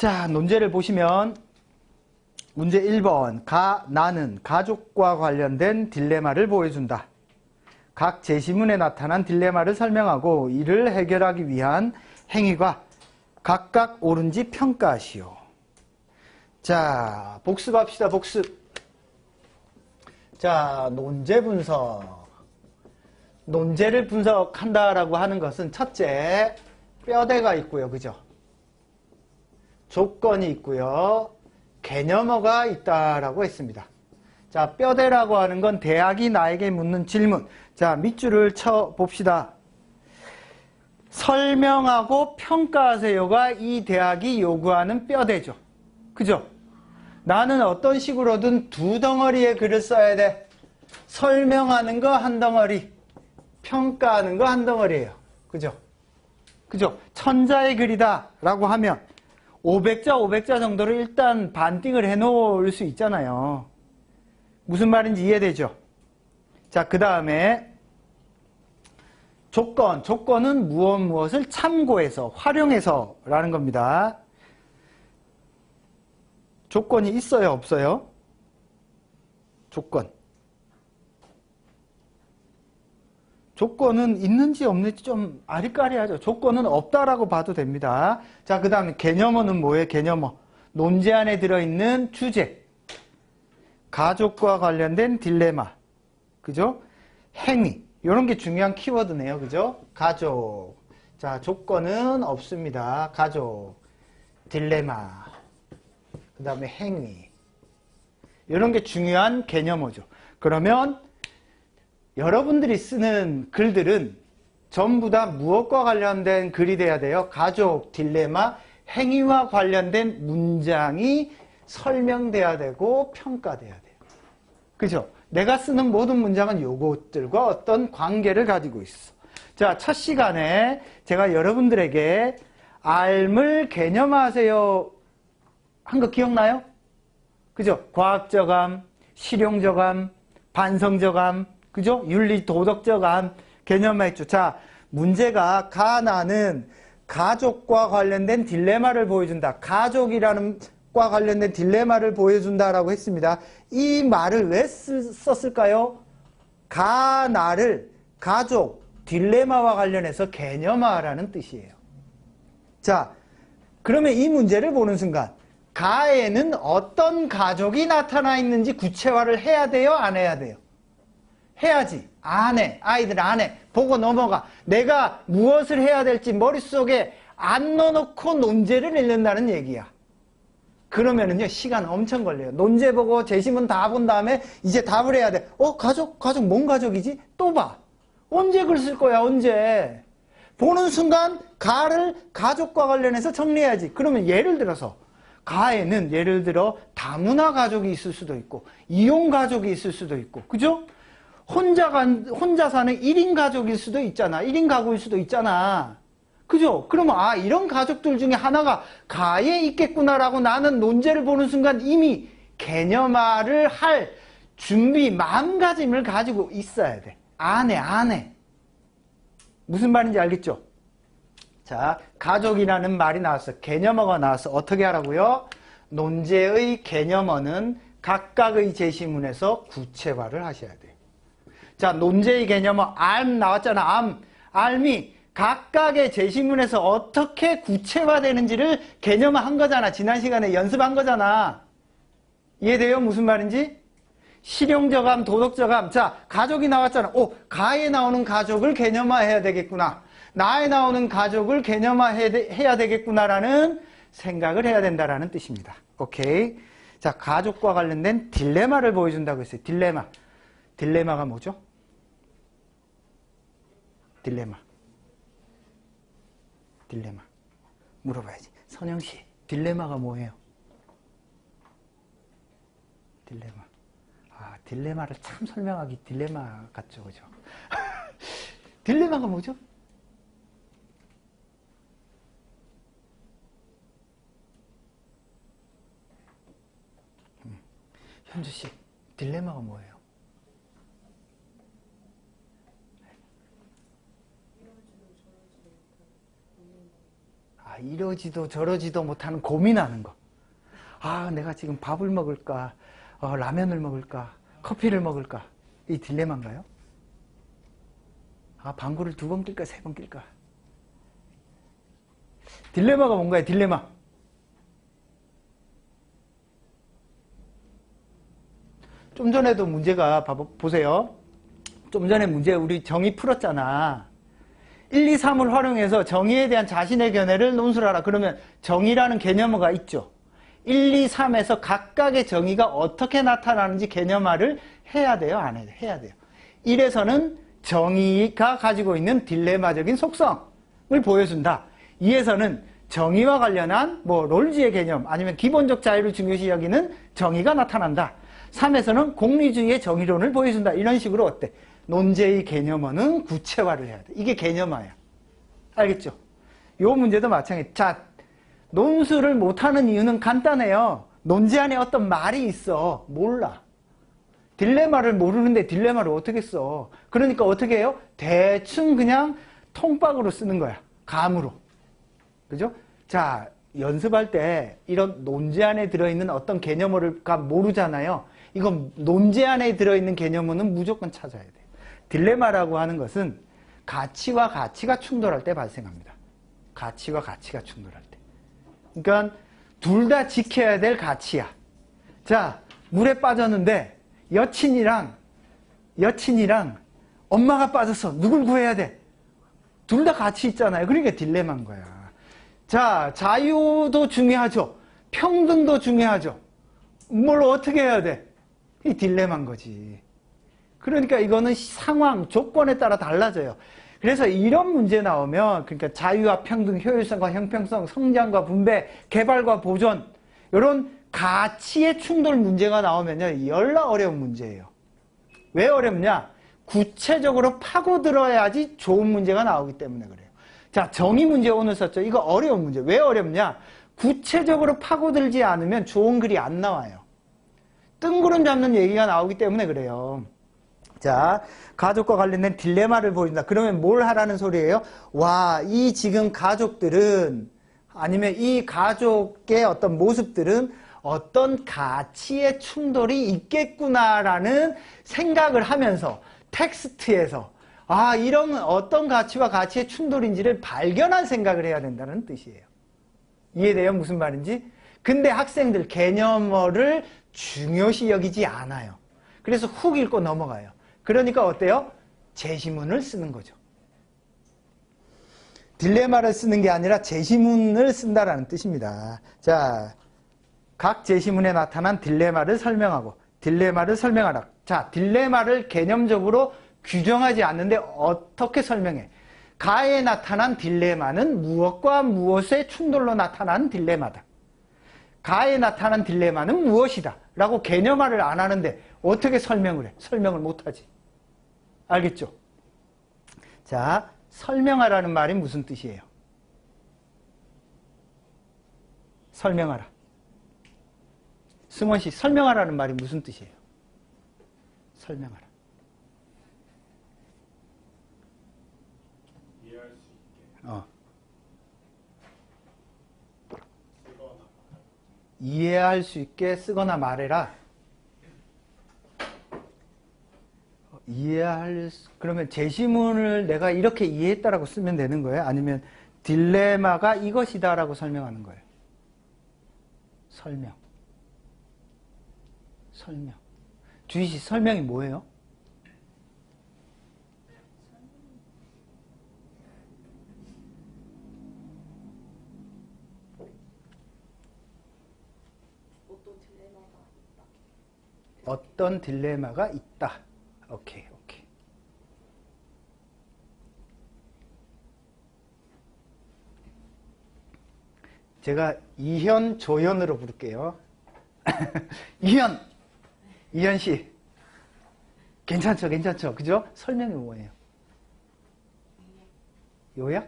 자, 논제를 보시면 문제 1번 나는 가족과 관련된 딜레마를 보여준다. 각 제시문에 나타난 딜레마를 설명하고 이를 해결하기 위한 행위가 각각 옳은지 평가하시오. 자, 복습합시다. 복습. 자, 논제 분석. 논제를 분석한다라고 하는 것은 첫째, 뼈대가 있고요. 그죠? 조건이 있고요. 개념어가 있다라고 했습니다. 자, 뼈대라고 하는 건 대학이 나에게 묻는 질문. 자, 밑줄을 쳐 봅시다. 설명하고 평가하세요가 이 대학이 요구하는 뼈대죠. 그죠? 나는 어떤 식으로든 두 덩어리의 글을 써야 돼. 설명하는 거 한 덩어리, 평가하는 거 한 덩어리예요. 그죠? 그죠? 천자의 글이다 라고 하면 500자 정도로 일단 반띵을 해 놓을 수 있잖아요. 무슨 말인지 이해되죠? 자, 그 다음에 조건은 무엇을 참고해서, 활용해서 라는 겁니다. 조건이 있어요, 없어요? 조건은 있는지 없는지 좀 아리까리하죠. 조건은 없다라고 봐도 됩니다. 자, 그 다음에 개념어는 뭐예요? 개념어. 논제 안에 들어있는 주제. 가족과 관련된 딜레마. 그죠? 행위. 이런 게 중요한 키워드네요. 그죠? 가족. 자, 조건은 없습니다. 가족. 딜레마. 그 다음에 행위. 이런 게 중요한 개념어죠. 그러면 여러분들이 쓰는 글들은 전부 다 무엇과 관련된 글이 돼야 돼요? 가족, 딜레마, 행위와 관련된 문장이 설명돼야 되고 평가돼야 돼요. 그죠? 내가 쓰는 모든 문장은 요것들과 어떤 관계를 가지고 있어. 자, 첫 시간에 제가 여러분들에게 알을 개념화하세요 한 거 기억나요? 그죠? 과학적 암, 실용적 암, 반성적 암, 그죠? 윤리 도덕적 암 개념화했죠. 자, 문제가 나는 가족과 관련된 딜레마를 보여준다. 가족이라는 과 관련된 딜레마를 보여준다라고 했습니다. 이 말을 왜 썼을까요? 나를 가족, 딜레마와 관련해서 개념화라는 뜻이에요. 자, 그러면 이 문제를 보는 순간 가에는 어떤 가족이 나타나 있는지 구체화를 해야 돼요? 안 해야 돼요? 해야지. 안 해. 아이들 안 해. 보고 넘어가. 내가 무엇을 해야 될지 머릿속에 안 넣어놓고 논제를 읽는다는 얘기야. 그러면은요, 시간 엄청 걸려요. 논제 보고 제시문 다 본 다음에 이제 답을 해야 돼. 가족, 뭔 가족이지? 또 봐. 언제 글 쓸 거야, 언제? 보는 순간 가를 가족과 관련해서 정리해야지. 그러면 예를 들어서 가에는 예를 들어 다문화 가족이 있을 수도 있고 이혼 가족이 있을 수도 있고, 그죠? 혼자 사는 1인 가족일 수도 있잖아. 1인 가구일 수도 있잖아. 그죠? 그러면 이런 가족들 중에 하나가 가에 있겠구나라고 나는 논제를 보는 순간 이미 개념화를 할 준비, 마음가짐을 가지고 있어야 돼. 안 해. 무슨 말인지 알겠죠? 자, 가족이라는 말이 나왔어. 개념어가 나왔어. 어떻게 하라고요? 논제의 개념어는 각각의 제시문에서 구체화를 하셔야 돼요. 자, 논제의 개념어 알 나왔잖아. 알미 각각의 제시문에서 어떻게 구체화되는지를 개념화한 거잖아. 지난 시간에 연습한 거잖아. 이해돼요? 무슨 말인지? 실용적 암, 도덕적 암. 자, 가족이 나왔잖아. 가에 나오는 가족을 개념화해야 되겠구나. 나에 나오는 가족을 개념화해야 되겠구나라는 생각을 해야 된다라는 뜻입니다. 오케이. 자, 가족과 관련된 딜레마를 보여준다고 했어요. 딜레마가 뭐죠? 딜레마. 물어봐야지. 선영씨, 딜레마가 뭐예요? 딜레마를 참 설명하기 딜레마 같죠, 그죠? 딜레마가 뭐죠? 현주씨, 딜레마가 뭐예요? 이러지도 저러지도 못하는 고민하는 거. 내가 지금 밥을 먹을까, 라면을 먹을까, 커피를 먹을까. 이 딜레마인가요? 방구를 2번 낄까, 3번 낄까. 딜레마가 뭔가요? 딜레마. 좀 전에도 문제가 보세요. 좀 전에 문제 우리 정의 풀었잖아. 1, 2, 3을 활용해서 정의에 대한 자신의 견해를 논술하라. 그러면 정의라는 개념어가 있죠. 1, 2, 3에서 각각의 정의가 어떻게 나타나는지 개념화를 해야 돼요? 안 해야 돼요? 해야 돼요. 1에서는 정의가 가지고 있는 딜레마적인 속성을 보여준다. 2에서는 정의와 관련한 롤즈의 개념 아니면 기본적 자유를 중요시 여기는 정의가 나타난다. 3에서는 공리주의의 정의론을 보여준다. 이런 식으로 어때? 논제의 개념어는 구체화를 해야 돼. 이게 개념화야. 알겠죠? 요 문제도 마찬가지. 자, 논술을 못하는 이유는 간단해요. 논제 안에 어떤 말이 있어. 몰라. 딜레마를 모르는데 딜레마를 어떻게 써? 그러니까 어떻게 해요? 대충 그냥 통박으로 쓰는 거야. 감으로. 그죠? 자, 연습할 때 이런 논제 안에 들어있는 어떤 개념어를 모르잖아요. 이건 논제 안에 들어있는 개념어는 무조건 찾아야 돼요. 딜레마라고 하는 것은 가치와 가치가 충돌할 때 발생합니다. 가치와 가치가 충돌할 때. 그러니까 둘 다 지켜야 될 가치야. 자, 물에 빠졌는데 여친이랑 엄마가 빠졌어. 누굴 구해야 돼? 둘 다 가치 있잖아요. 그러니까 딜레마인 거야. 자, 자유도 중요하죠. 평등도 중요하죠. 뭘 어떻게 해야 돼? 이 딜레마인 거지. 그러니까 이거는 상황, 조건에 따라 달라져요. 그래서 이런 문제 나오면 그러니까 자유와 평등, 효율성과 형평성, 성장과 분배, 개발과 보존 이런 가치의 충돌 문제가 나오면요. 열나 어려운 문제예요. 왜 어렵냐? 구체적으로 파고들어야지 좋은 문제가 나오기 때문에 그래요. 자, 정의 문제 오늘 썼죠. 이거 어려운 문제. 왜 어렵냐? 구체적으로 파고들지 않으면 좋은 글이 안 나와요. 뜬구름 잡는 얘기가 나오기 때문에 그래요. 자, 가족과 관련된 딜레마를 보인다. 그러면 뭘 하라는 소리예요? 와, 이 지금 가족들은 아니면 이 가족의 어떤 모습들은 어떤 가치의 충돌이 있겠구나라는 생각을 하면서 텍스트에서 이런 어떤 가치와 가치의 충돌인지를 발견한 생각을 해야 된다는 뜻이에요. 이해돼요? 무슨 말인지? 근데 학생들 개념어를 중요시 여기지 않아요. 그래서 훅 읽고 넘어가요. 그러니까 어때요? 제시문을 쓰는 거죠. 딜레마를 쓰는 게 아니라 제시문을 쓴다라는 뜻입니다. 자, 각 제시문에 나타난 딜레마를 설명하고 딜레마를 설명하라. 자, 딜레마를 개념적으로 규정하지 않는데 어떻게 설명해? 가에 나타난 딜레마는 무엇과 무엇의 충돌로 나타난 딜레마다. 가에 나타난 딜레마는 무엇이다 라고 개념화를 안 하는데 어떻게 설명을 해? 설명을 못하지. 알겠죠? 자, 설명하라는 말이 무슨 뜻이에요? 설명하라. 승원 씨, 설명하라는 말이 무슨 뜻이에요? 설명하라. 이해할 수 있게. 이해할 수 있게 쓰거나 말해라. 그러면 제시문을 내가 이렇게 이해했다라고 쓰면 되는 거예요? 아니면 딜레마가 이것이다라고 설명하는 거예요? 설명. 주희 씨, 설명이 뭐예요? 어떤 딜레마가 있다. 오케이. 제가 이현, 조현으로 부를게요. 이현 씨. 괜찮죠? 그죠? 설명이 뭐예요? 요약?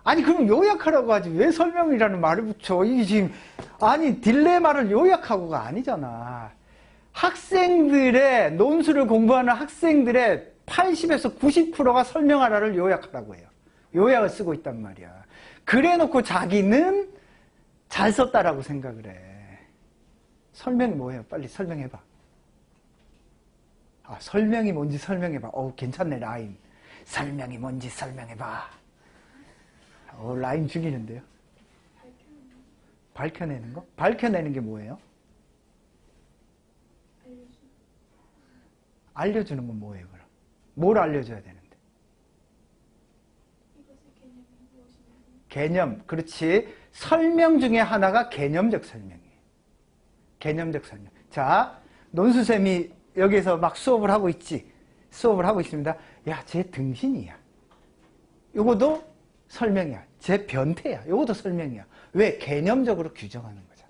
아니, 그럼 요약하라고 하지. 왜 설명이라는 말을 붙여? 이게 지금, 딜레마를 요약하고가 아니잖아. 학생들의, 논술을 공부하는 학생들의 80에서 90%가 설명하라를 요약하라고 해요. 요약을 쓰고 있단 말이야. 그래 놓고 자기는 잘 썼다라고 생각을 해. 설명이 뭐예요? 빨리 설명해봐. 아, 설명이 뭔지 설명해봐. 괜찮네, 라임. 설명이 뭔지 설명해봐. 라임 죽이는데요? 밝혀내는 거? 밝혀내는 게 뭐예요? 알려주는 건 뭐예요, 그럼? 뭘 알려줘야 되는데? 개념, 그렇지. 설명 중에 하나가 개념적 설명이에요. 개념적 설명. 자, 논수쌤이 여기서 막 수업을 하고 있지. 수업을 하고 있습니다. 야, 쟤 등신이야. 요것도 설명이야. 쟤 변태야. 요것도 설명이야. 왜? 개념적으로 규정하는 거잖아.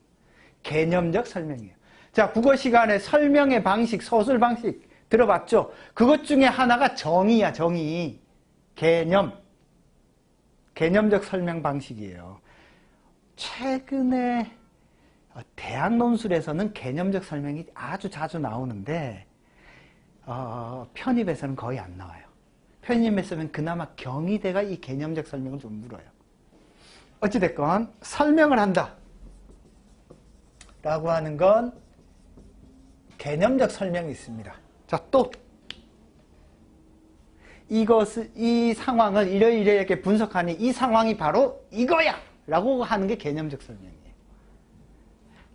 개념적 설명이에요. 자, 국어 시간에 설명의 방식, 서술 방식 들어봤죠? 그것 중에 하나가 정의야, 정의. 개념. 개념적 설명 방식이에요. 최근에 대학 논술에서는 개념적 설명이 아주 자주 나오는데 편입에서는 거의 안 나와요. 편입에서는 그나마 경희대가 이 개념적 설명을 좀 물어요. 어찌됐건 설명을 한다 라고 하는 건 개념적 설명이 있습니다. 자, 또 이 상황을 이러이러하게 분석하니 이 상황이 바로 이거야! 라고 하는 게 개념적 설명이에요.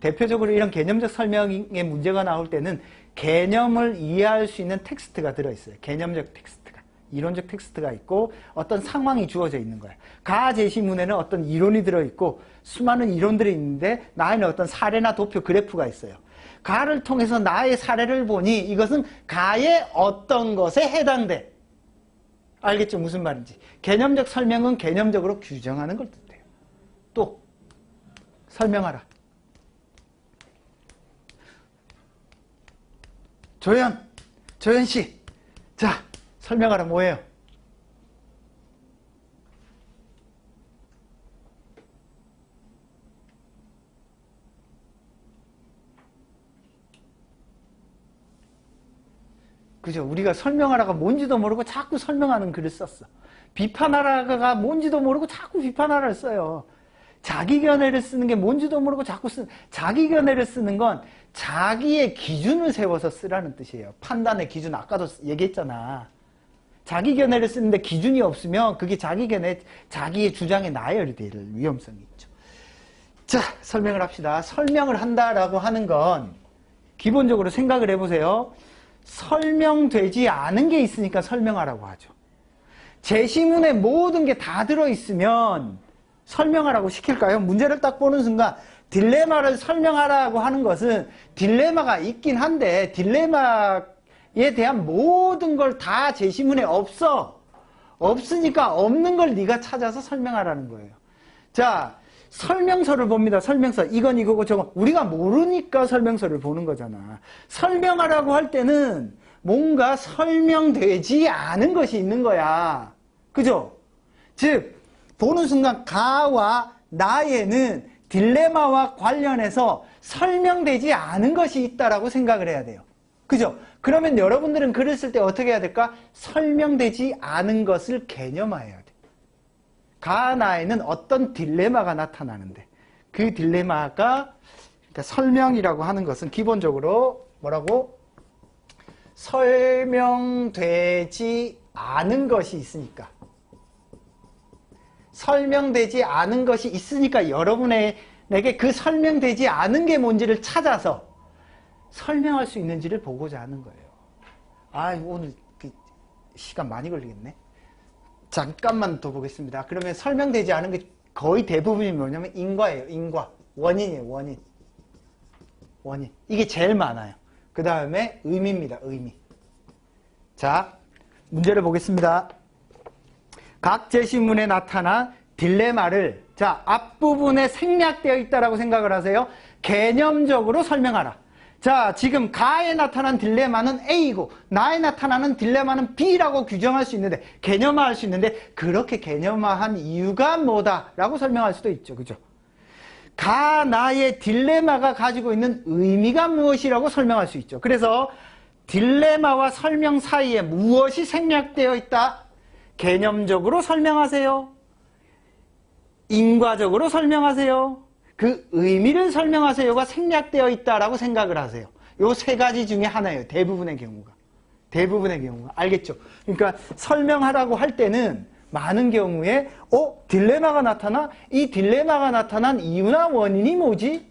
대표적으로 이런 개념적 설명에 문제가 나올 때는 개념을 이해할 수 있는 텍스트가 들어있어요. 개념적 텍스트가. 이론적 텍스트가 있고 어떤 상황이 주어져 있는 거예요. 가 제시문에는 어떤 이론이 들어있고 수많은 이론들이 있는데 나에는 어떤 사례나 도표, 그래프가 있어요. 가를 통해서 나의 사례를 보니 이것은 가의 어떤 것에 해당돼. 알겠죠? 무슨 말인지. 개념적 설명은 개념적으로 규정하는 걸 뜻해요. 또 설명하라. 조연씨. 자, 설명하라. 뭐예요? 그죠? 우리가 설명하라가 뭔지도 모르고 자꾸 설명하는 글을 썼어. 비판하라가 뭔지도 모르고 자꾸 비판하라를 써요. 자기견해를 쓰는 게 뭔지도 모르고 자꾸 자기견해를 쓰는 건 자기의 기준을 세워서 쓰라는 뜻이에요. 판단의 기준, 아까도 얘기했잖아. 자기견해를 쓰는데 기준이 없으면 그게 자기견해, 자기의 주장에 나열될 위험성이 있죠. 자, 설명을 합시다. 설명을 한다라고 하는 건 기본적으로 생각을 해보세요. 설명되지 않은 게 있으니까 설명하라고 하죠. 제시문에 모든 게 다 들어있으면 설명하라고 시킬까요? 문제를 딱 보는 순간 딜레마를 설명하라고 하는 것은 딜레마가 있긴 한데 딜레마에 대한 모든 걸 다 제시문에 없으니까 없는 걸 네가 찾아서 설명하라는 거예요. 자, 설명서를 봅니다. 설명서. 이건 이거고 저거. 우리가 모르니까 설명서를 보는 거잖아. 설명하라고 할 때는 뭔가 설명되지 않은 것이 있는 거야. 그죠? 즉 보는 순간 가와 나에는 딜레마와 관련해서 설명되지 않은 것이 있다라고 생각을 해야 돼요. 그죠? 그러면 여러분들은 글을 쓸 때 어떻게 해야 될까? 설명되지 않은 것을 개념화해야 돼. 가, 나에는 어떤 딜레마가 나타나는데 그 딜레마가, 그러니까 설명이라고 하는 것은 기본적으로 뭐라고? 설명되지 않은 것이 있으니까. 설명되지 않은 것이 있으니까 여러분에게 그 설명되지 않은 게 뭔지를 찾아서 설명할 수 있는지를 보고자 하는 거예요. 아, 오늘 시간 많이 걸리겠네. 잠깐만 더 보겠습니다. 그러면 설명되지 않은 게 거의 대부분이 뭐냐면 인과예요. 인과. 원인이에요. 원인. 이게 제일 많아요. 그 다음에 의미입니다. 의미. 자, 문제를 보겠습니다. 각 제시문에 나타난 딜레마를 자, 앞부분에 생략되어 있다라고 생각을 하세요. 개념적으로 설명하라. 자, 지금 가에 나타난 딜레마는 A이고 나에 나타나는 딜레마는 B라고 규정할 수 있는데, 개념화할 수 있는데 그렇게 개념화한 이유가 뭐다라고 설명할 수도 있죠. 그죠? 가, 나의 딜레마가 가지고 있는 의미가 무엇이라고 설명할 수 있죠. 그래서 딜레마와 설명 사이에 무엇이 생략되어 있다? 개념적으로 설명하세요. 인과적으로 설명하세요. 그 의미를 설명하세요가 생략되어 있다라고 생각을 하세요. 요 세 가지 중에 하나예요. 대부분의 경우가. 대부분의 경우가. 알겠죠? 그러니까 설명하라고 할 때는 많은 경우에 딜레마가 나타나? 이 딜레마가 나타난 이유나 원인이 뭐지?